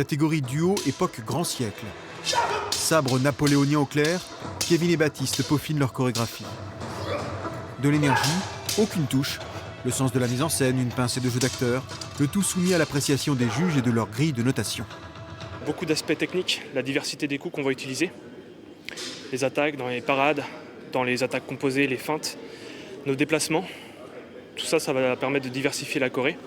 catégorie duo époque grand siècle. Sabre napoléonien au clair, Kevin et Baptiste peaufinent leur chorégraphie. De l'énergie, aucune touche, le sens de la mise en scène, une pincée de jeu d'acteur, le tout soumis à l'appréciation des juges et de leur grille de notation. Beaucoup d'aspects techniques, la diversité des coups qu'on va utiliser, les attaques dans les parades, dans les attaques composées, les feintes, nos déplacements. Tout ça, ça va permettre de diversifier la choré.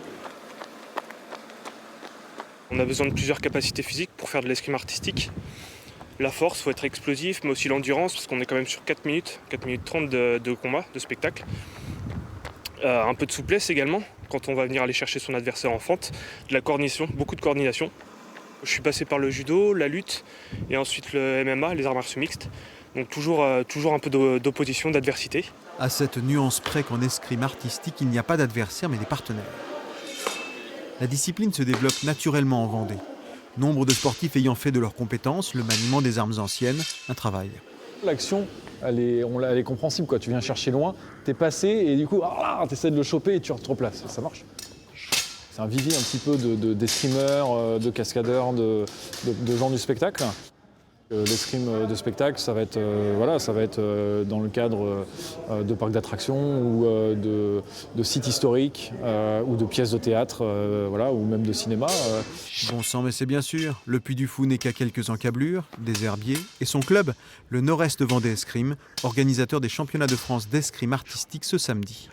On a besoin de plusieurs capacités physiques pour faire de l'escrime artistique. La force, il faut être explosif, mais aussi l'endurance, parce qu'on est quand même sur 4 minutes 30 de combat, de spectacle. Un peu de souplesse également, quand on va venir aller chercher son adversaire en fente. De la coordination, beaucoup de coordination. Je suis passé par le judo, la lutte, et ensuite le MMA, les arts martiaux mixtes. Donc toujours un peu d'opposition, d'adversité. À cette nuance près qu'en escrime artistique, il n'y a pas d'adversaire mais des partenaires. La discipline se développe naturellement en Vendée. Nombre de sportifs ayant fait de leurs compétences, le maniement des armes anciennes, un travail. L'action, elle est compréhensible, quoi. Tu viens chercher loin, t'es passé et du coup, tu essaies de le choper et tu te replaces. Ça marche. C'est un vivier un petit peu d'escrimeurs, de cascadeurs, de gens du spectacle. L'escrime de spectacle, ça va être dans le cadre de parcs d'attractions ou de sites historiques ou de pièces de théâtre, ou même de cinéma. Bon sang, mais c'est bien sûr, le Puy du Fou n'est qu'à quelques encablures, des herbiers, et son club, le Nord-Est Vendée Escrime, organisateur des championnats de France d'escrime artistique ce samedi.